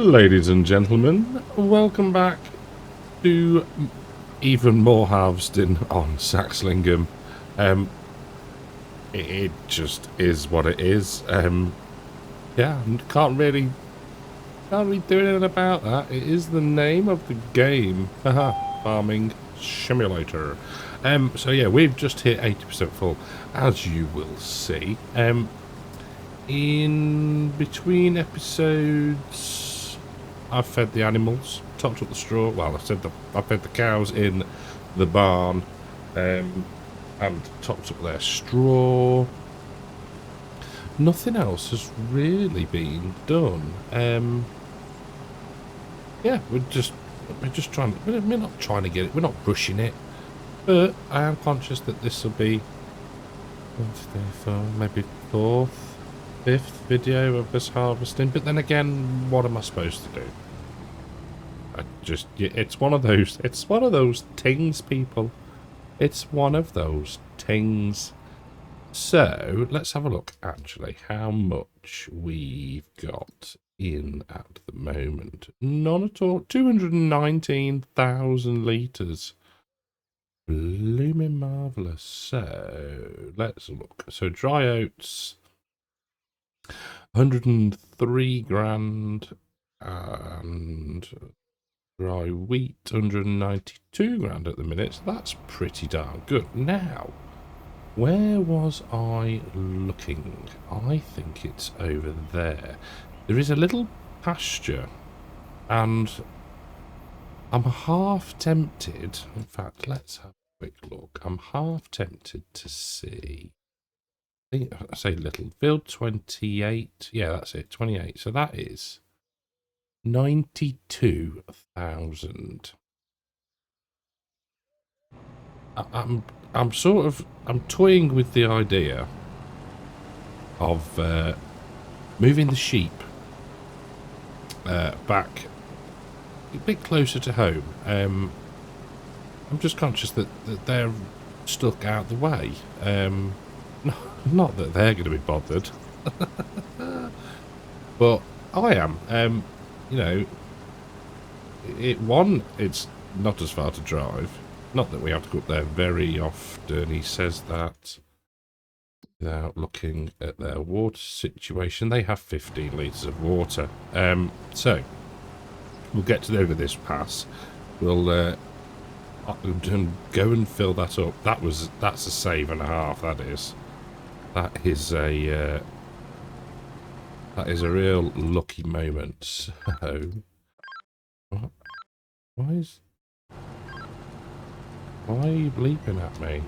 Ladies and gentlemen, welcome back to even more harvesting on Saxlingham. It just is what it is. Yeah, can't really do anything about that. It is the name of the game. Haha, farming simulator. So yeah, we've just hit 80% full, as you will see. In between episodes, I've fed the animals, topped up the straw. Well, I fed the cows in the barn, and topped up their straw. Nothing else has really been done. Yeah, we're just trying. We're not trying to get it. We're not rushing it, but I am conscious that this will be maybe fifth video of us harvesting. But then again, what am I supposed to do? It's one of those things, people. It's one of those things. So let's have a look actually how much we've got in at the moment. None at all. 219,000 litres. Blooming marvellous. So let's look. So dry oats, 103 grand, and dry wheat, 192 grand at the minute. So that's pretty darn good. Now, where was I looking? I think it's over there. There is a little pasture, and I'm half tempted. In fact, let's have a quick look. I'm half tempted to see. I say little. Field 28. Yeah, that's it. 28. So that is 92,000. I'm toying with the idea of moving the sheep back a bit closer to home. I'm just conscious that they're stuck out the way. Not that they're going to be bothered, but I am. You know, it's not as far to drive. Not that we have to go up there very often. He says that without looking at their water situation. They have 15 litres of water. So we'll get to the end of this pass. We'll go and fill that up. That's a save and a half. That is a real lucky moment. So why are you bleeping at me?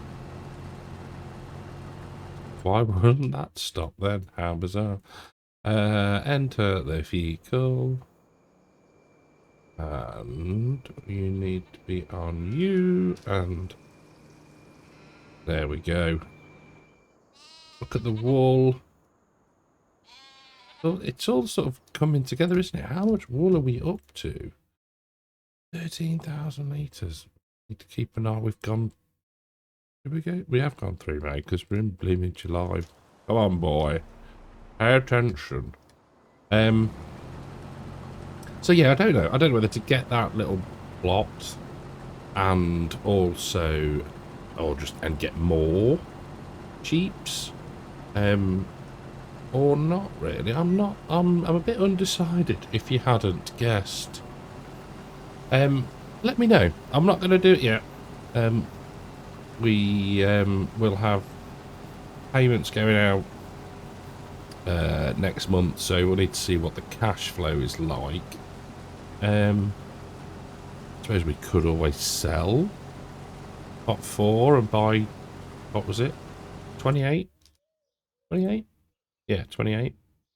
Why wouldn't that stop then? How bizarre. Enter the vehicle. And you need to be on you. And there we go. Look at the wall. Well, it's all sort of coming together, isn't it? How much wool are we up to? 13,000 litres. Need to keep an eye. We've gone. Did we go? We have gone through, mate, because we're in blooming July. Come on, boy. Pay attention. So yeah, I don't know. I don't know whether to get that little plot and also, and get more sheeps, or not really. I'm a bit undecided. If you hadn't guessed, let me know. I'm not going to do it yet. We will have payments going out next month, so we'll need to see what the cash flow is like. I suppose we could always sell pot 4 and buy, what was it, 28? 28? Yeah, 28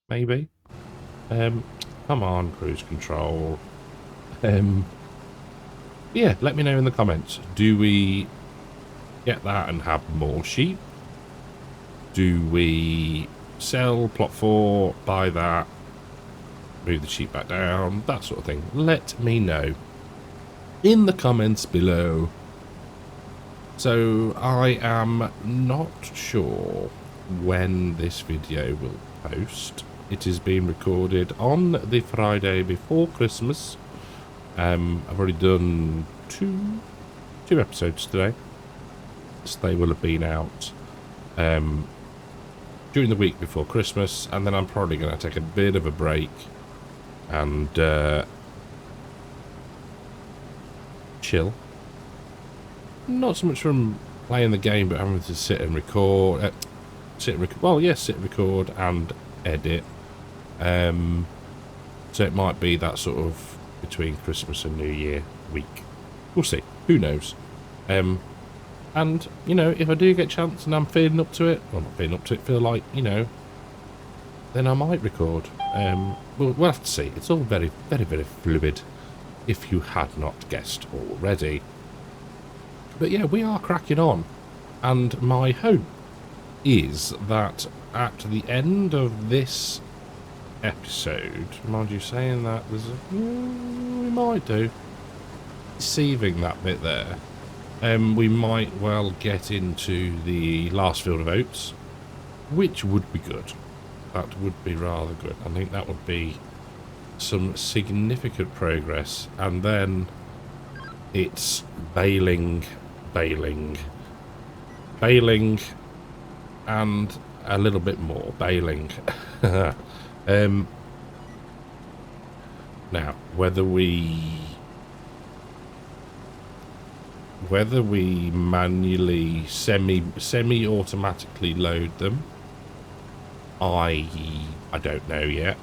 maybe. Come on, cruise control. Yeah, let me know in the comments. Do we get that and have more sheep? Do we sell plot 4, buy that, move the sheep back down, that sort of thing? Let me know in the comments below. So I am not sure when this video will post. It is being recorded on the Friday before Christmas. I've already done two episodes today. So they will have been out during the week before Christmas, and then I'm probably going to take a bit of a break and chill. Not so much from playing the game, but having to sit and record. Sit and record and edit. So it might be that sort of between Christmas and New Year week. We'll see. Who knows? And, you know, if I do get a chance and I'm feeling up to it, well, not feeling up to it, feel like, you know, then I might record. We'll have to see. It's all very, very, very fluid, if you had not guessed already. But yeah, we are cracking on. And my hope is that at the end of this episode, mind you saying that, there's a, we might do, deceiving that bit there. We might well get into the last field of oats, which would be good. That would be rather good. I think that would be some significant progress. And then it's baling, and a little bit more baling. Now, whether we manually semi-automatically load them, I don't know yet.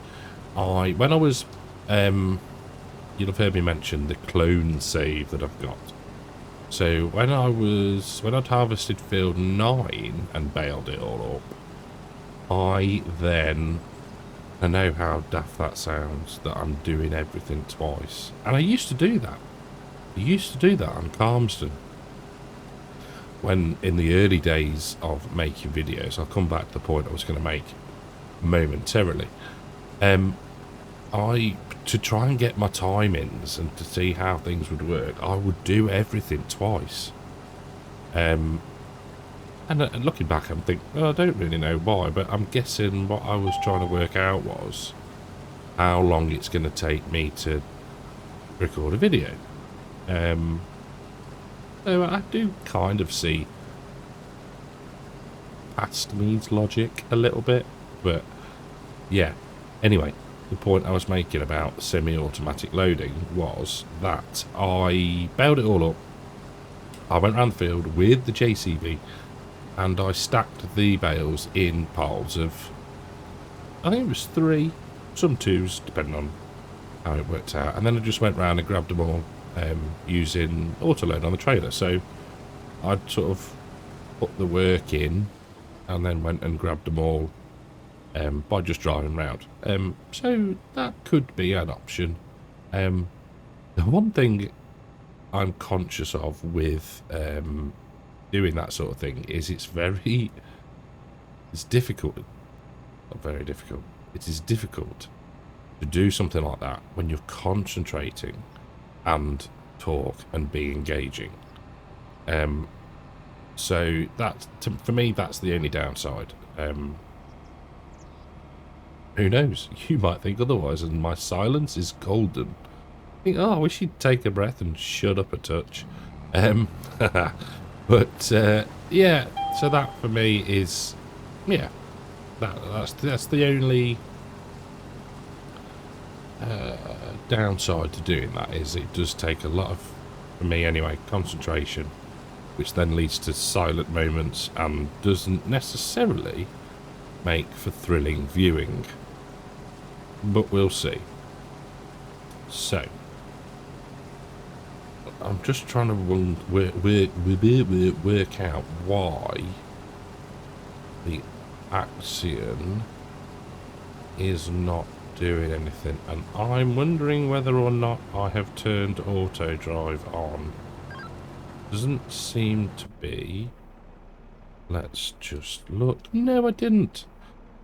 When I was you'll have heard me mention the clone save that I've got. So when I'd harvested field 9 and baled it all up, I know how daft that sounds, that I'm doing everything twice. And I used to do that. I used to do that on Calmston. When in the early days of making videos, I'll come back to the point I was going to make momentarily. To try and get my timings and to see how things would work, I would do everything twice. And looking back, I'm thinking, well, I don't really know why, but I'm guessing what I was trying to work out was how long it's going to take me to record a video. So I do kind of see past me's logic a little bit, but yeah. Anyway, the point I was making about semi-automatic loading was that I baled it all up. I went around the field with the JCB and I stacked the bales in piles of, I think it was 3, some 2s, depending on how it worked out. And then I just went round and grabbed them all using autoload on the trailer. So I'd sort of put the work in and then went and grabbed them all by just driving round. So that could be an option. The one thing I'm conscious of with doing that sort of thing is it's difficult. Not very difficult. It is difficult to do something like that when you're concentrating and talk and be engaging. So that, for me, that's the only downside. Who knows? You might think otherwise, and my silence is golden. Think, oh, I wish he'd take a breath and shut up a touch. But yeah, so that for me is, yeah, that's the only downside to doing that, is it does take a lot of, for me anyway, concentration, which then leads to silent moments and doesn't necessarily make for thrilling viewing. But we'll see. So I'm just trying to work out why the Axion is not doing anything, and I'm wondering whether or not I have turned auto drive on. Doesn't seem to be. Let's just look. No, I didn't.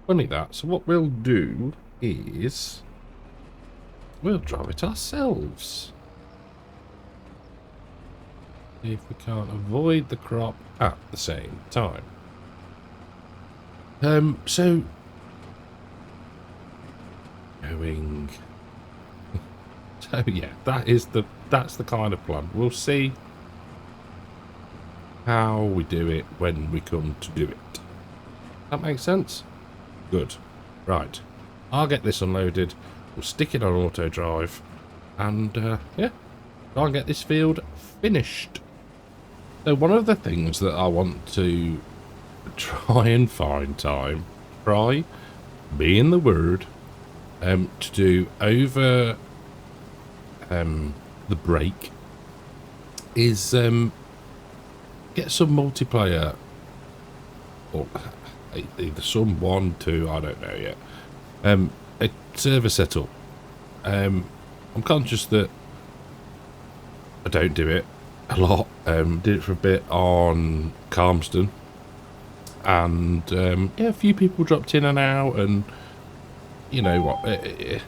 Funny that. So what we'll do is we'll drive it ourselves. See if we can't avoid the crop at the same time. So going. So yeah, that's the kind of plan. We'll see how we do it when we come to do it. That makes sense? Good. Right. I'll get this unloaded. We'll stick it on auto drive. And, yeah. I'll get this field finished. So one of the things that I want to try and find time, try, being the word, to do over the break is get some multiplayer, or either some 1, 2, I don't know yet, a server setup. I'm conscious that I don't do it a lot. Did it for a bit on Calmston, and yeah, a few people dropped in and out, and you know what, it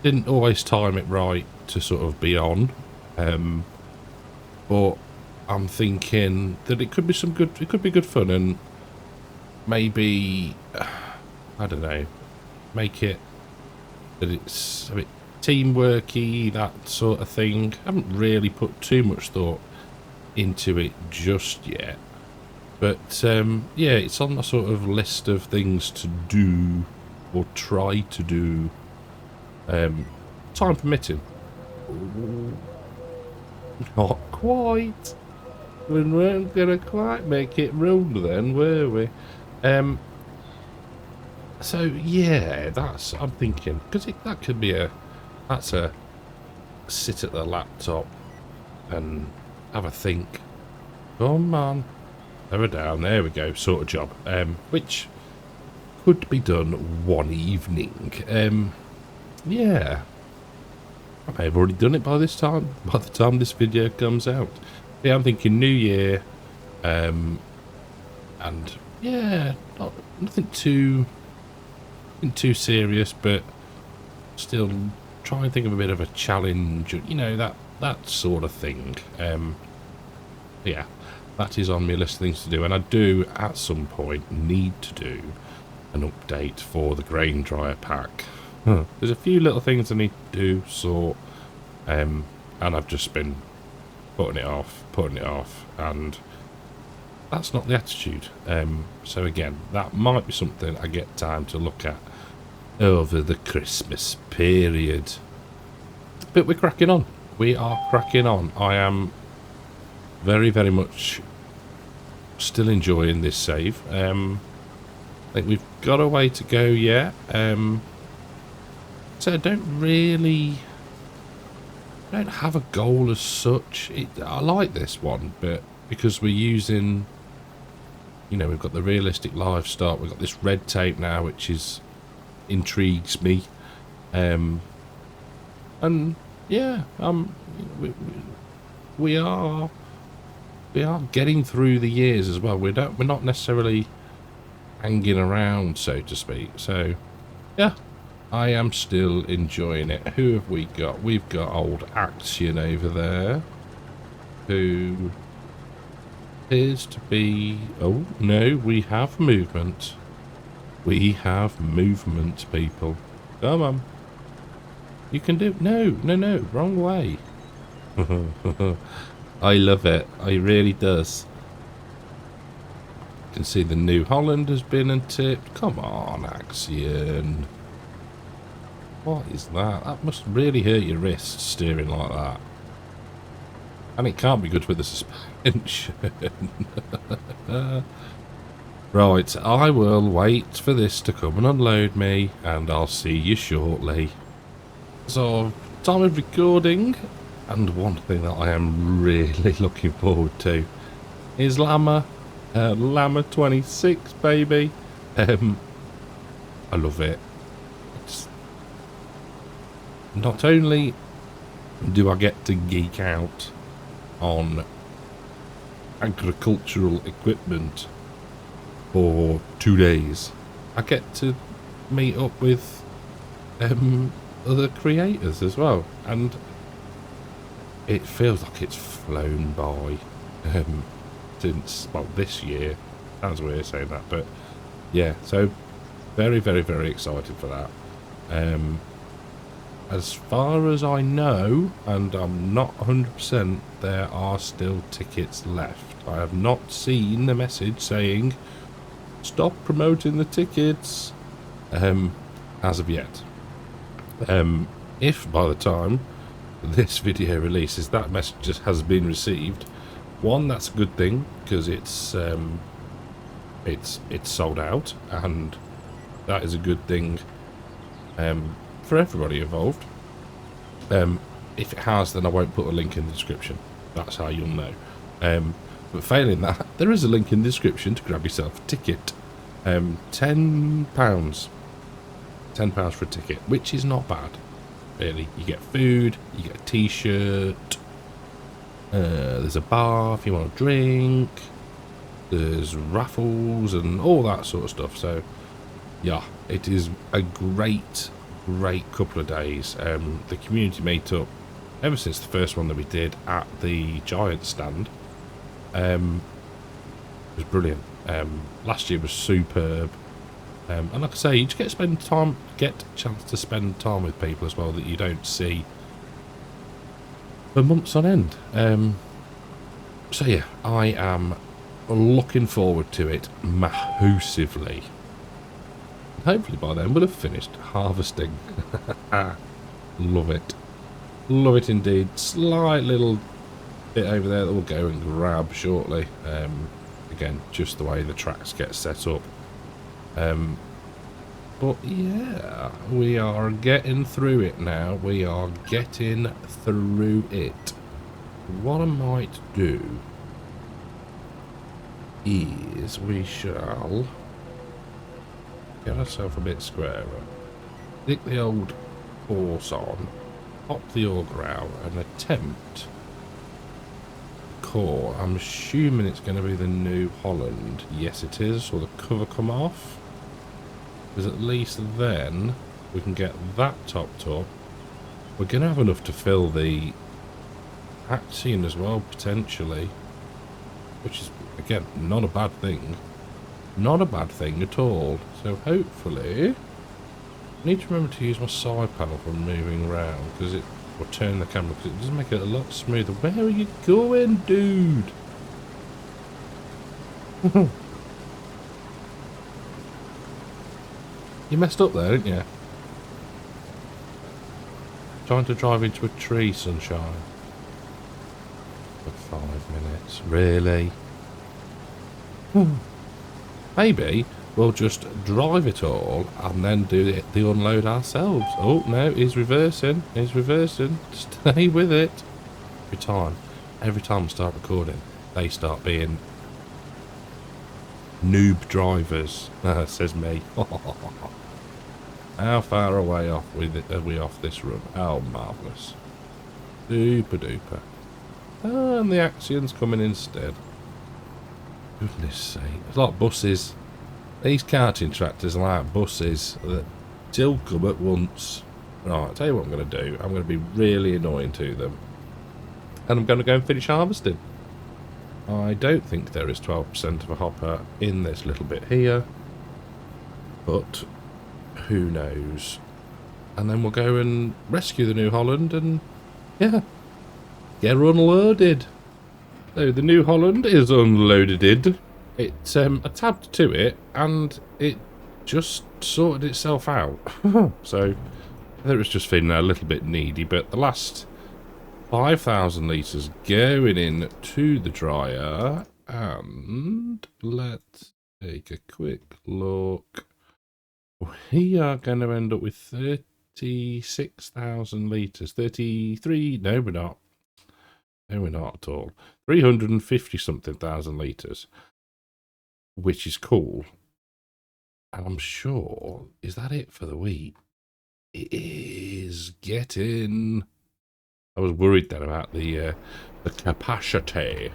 didn't always time it right to sort of be on, but I'm thinking that it could be good fun, and maybe, I don't know, make it that it's a bit teamworky, that sort of thing. I haven't really put too much thought into it just yet, but yeah, it's on the sort of list of things to do or try to do, time permitting. Not quite. We weren't gonna quite make it round then, were we? So yeah, I'm thinking, because that could be that's a sit at the laptop and have a think. Come on, over down, there we go, sort of job. Which could be done one evening. Yeah, I may have already done it by this time, by the time this video comes out. Yeah, I'm thinking New Year, and yeah, nothing too serious, but still try and think of a bit of a challenge, you know, that sort of thing. Yeah, that is on my list of things to do, and I do at some point need to do an update for the grain dryer pack. There's a few little things I need to do, sort, and I've just been putting it off, and that's not the attitude. So again, that might be something I get time to look at over the Christmas period. But we're cracking on. We are cracking on. I am very, very much still enjoying this save. I think we've got a way to go yet. So I don't have a goal as such. I like this one, but because we're using, you know, we've got the realistic livestock, we've got this red tape now, which intrigues me, and yeah, we are getting through the years as well. We're not necessarily hanging around, so to speak. So yeah, I am still enjoying it. Who have we got? We've got old Action over there, who appears to be... Oh, no, we have movement. We have movement, people. Come on. You can do... No, wrong way. I love it. It really does. You can see the New Holland has been and tipped. Come on, Action. What is that? That must really hurt your wrists, steering like that. And it can't be good with the suspension. Right, I will wait for this to come and unload me, and I'll see you shortly. So, time of recording, and one thing that I am really looking forward to is Llama 26, baby. I love it. Not only do I get to geek out on agricultural equipment for 2 days, I get to meet up with other creators as well, and it feels like it's flown by since, well, this year. Sounds weird saying that, but yeah, so very, very, very excited for that. as far as I know, and I'm not 100%, there are still tickets left. I have not seen the message saying stop promoting the tickets as of yet. If by the time this video releases that message just has been received, one, that's a good thing, because it's sold out, and that is a good thing for everybody involved. If it has, then I won't put a link in the description. That's how you'll know. But failing that, there is a link in the description to grab yourself a ticket. £10. £10 for a ticket, which is not bad, really. You get food, you get a t-shirt, there's a bar if you want a drink, there's raffles and all that sort of stuff. So yeah, it is a great couple of days. The community meetup, ever since the first one that we did at the Giant stand, was brilliant. Last year was superb. And like I say, you just get a chance to spend time with people as well that you don't see for months on end. So yeah, I am looking forward to it massively. Hopefully by then we'll have finished harvesting. Love it. Love it indeed. Slight little bit over there that we'll go and grab shortly. Again, just the way the tracks get set up. But yeah, we are getting through it now. We are getting through it. What I might do is we shall get ourselves a bit squarer. Stick the old horse on, pop the auger out, and attempt core. I'm assuming it's going to be the New Holland. Yes, it is. Or the cover come off. Because at least then we can get that topped up. We're going to have enough to fill the Axion as well, potentially. Which is, again, not a bad thing. Not a bad thing at all. So hopefully, I need to remember to use my side panel for moving around, because it will turn the camera, because it does make it a lot smoother. Where are you going, dude? You messed up there, didn't you? Trying to drive into a tree, sunshine. For 5 minutes, really? Maybe we'll just drive it all and then do the unload ourselves. Oh no, he's reversing. He's reversing. Stay with it. Every time I start recording, they start being noob drivers. Says me. How far away are we off this run? Oh, marvellous. Super duper. And the Axion's coming instead. Goodness sake. It's like buses. These karting tractors are like buses that still come at once. Right, I'll tell you what I'm going to do. I'm going to be really annoying to them. And I'm going to go and finish harvesting. I don't think there is 12% of a hopper in this little bit here. But who knows? And then we'll go and rescue the New Holland and, yeah, get her unloaded. So the New Holland is unloaded. It's I tabbed to it and it just sorted itself out. So I think it was just feeling a little bit needy, but the last 5,000 litres going in to the dryer, and let's take a quick look. We are going to end up with 36,000 litres. 33, no we're not. No we're not at all. 350 something thousand litres, which is cool. And I'm sure, is that it for the week? It is getting... I was worried then about the capacity.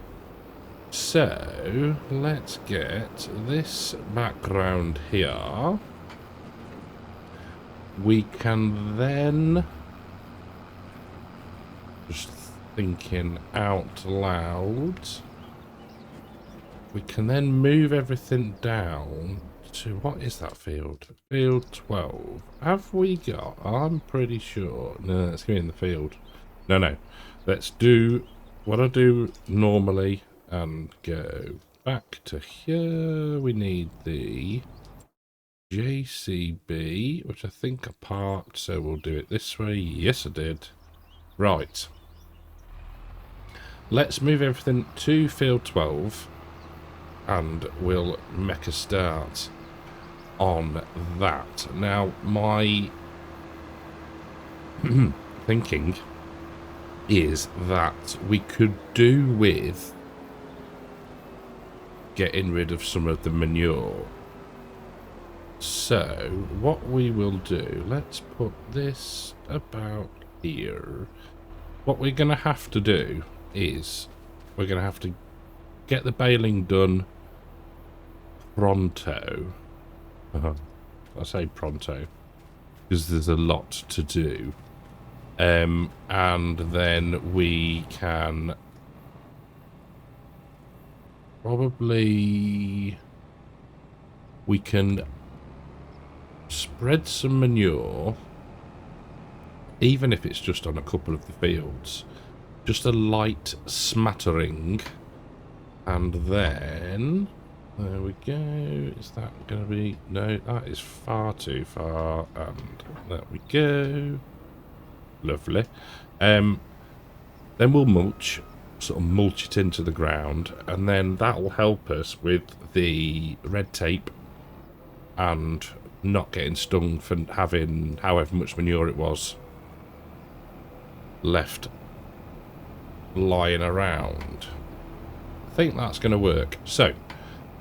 So, let's get this background here. We can then, just thinking out loud, we can then move everything down to, what is that field? Field 12. Have we got, I'm pretty sure. No, let's go in the field. No. Let's do what I do normally and go back to here. We need the JCB, which I think I parked, so we'll do it this way. Yes, I did. Right. Let's move everything to field 12 and we'll make a start on that. Now, my thinking is that we could do with getting rid of some of the manure. So, what we will do, let's put this about here. What we're going to have to do is we're going to have to get the baling done pronto. I say pronto because there's a lot to do. And then we can probably spread some manure, even if it's just on a couple of the fields, just a light smattering, and then there we go. Is that going to be, no, that is far too far, and there we go. Lovely. Then we'll mulch, sort of mulch it into the ground, and then that will help us with the red tape and not getting stung for having however much manure it was left lying around. I think that's going to work. So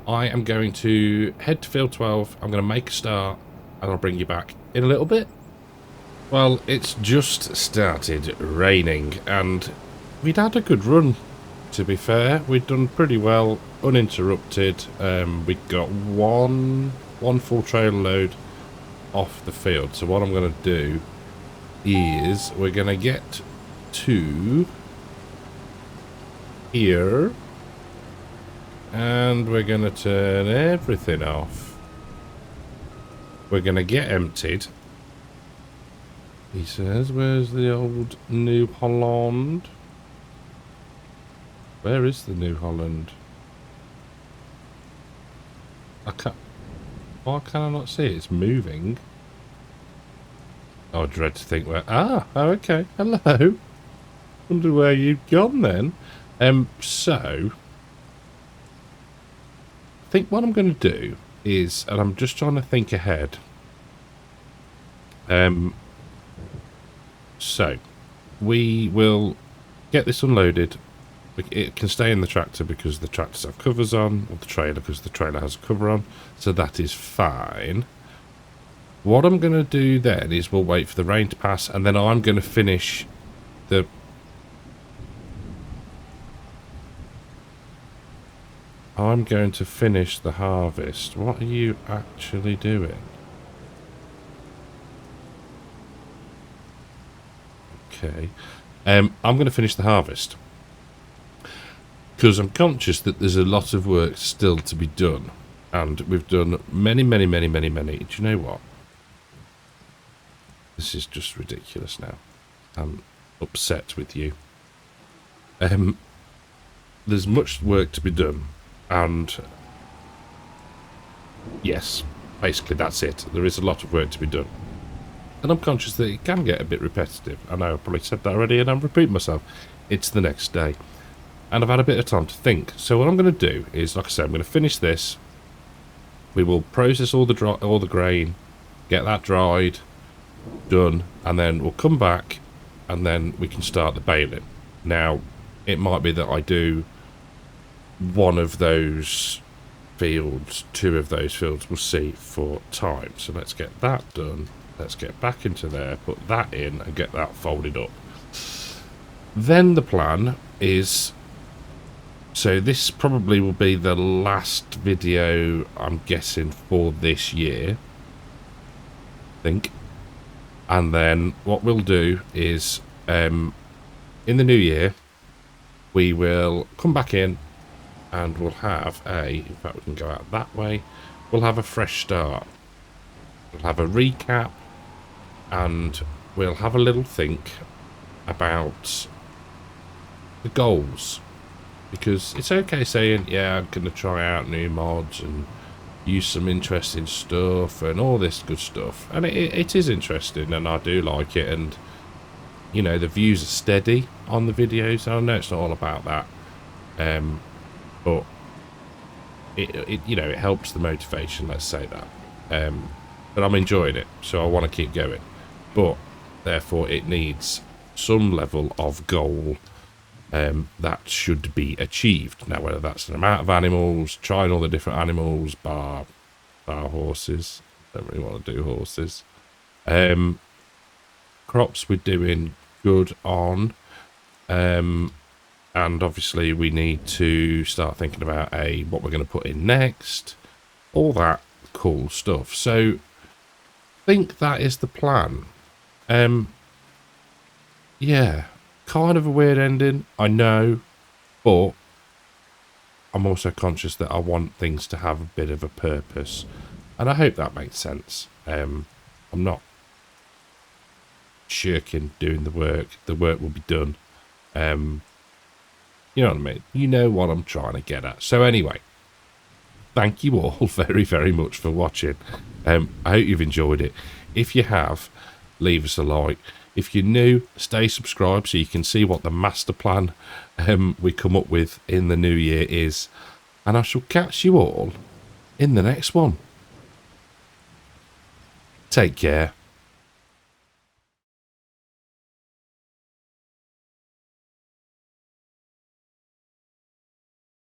I am going to head to field 12. I'm going to make a start and I'll bring you back in a little bit. Well, it's just started raining and we'd had a good run, to be fair. We'd done pretty well, uninterrupted. We got one full trailer load off the field. So what I'm going to do is we're going to get to here and we're going to turn everything off. We're going to get emptied. He says, where's the old New Holland? Where is the New Holland? I can't. Why can I not see it? It's moving. Oh, I dread to think where. Ah, oh, okay. Hello. Wonder where you've gone then. So I think what I'm going to do is, and I'm just trying to think ahead. So we will get this unloaded. It can stay in the tractor because the tractors have covers on, or the trailer because the trailer has a cover on, so that is fine. What I'm going to do then is we'll wait for the rain to pass, and then I'm going to finish the... I'm going to finish the harvest. What are you actually doing? Okay. I'm going to finish the harvest. Because I'm conscious that there's a lot of work still to be done. And we've done many. Do you know what? This is just ridiculous now. I'm upset with you. There's much work to be done. And yes, basically that's it. There is a lot of work to be done. And I'm conscious that it can get a bit repetitive. I know I probably said that already and I'm repeating myself. It's the next day. And I've had a bit of time to think. So what I'm going to do is, like I said, I'm going to finish this. We will process all the grain, get that dried, done, and then we'll come back and then we can start the baling. Now, it might be that I do one of those fields, two of those fields, we'll see for time. So let's get that done. Let's get back into there, put that in and get that folded up. Then the plan is... So this probably will be the last video, I'm guessing, for this year. I think. And then what we'll do is, in the new year, we will come back in and we'll have a... In fact, we can go out that way. we'll have a fresh start. We'll have a recap, and we'll have a little think about the goals. Because it's okay saying, yeah, I'm going to try out new mods and use some interesting stuff and all this good stuff. And it is interesting, and I do like it. And, you know, the views are steady on the videos. I know it's not all about that. But it you know, it helps the motivation, let's say that. But I'm enjoying it, so I want to keep going. But, therefore, it needs some level of goal that should be achieved. Now, whether that's an amount of animals, trying all the different animals, bar horses. Don't really want to do horses. Crops we're doing good on. And obviously we need to start thinking about what we're going to put in next. All that cool stuff. So, I think that is the plan. Yeah. Kind of a weird ending, I know, but I'm also conscious that I want things to have a bit of a purpose, and I hope that makes sense. I'm not shirking doing the work. The work will be done. You know what I mean? You know what I'm trying to get at. So anyway, thank you all very, very much for watching. I hope you've enjoyed it. If you have, leave us a like. If you're new, stay subscribed so you can see what the master plan we come up with in the new year is. And I shall catch you all in the next one. Take care.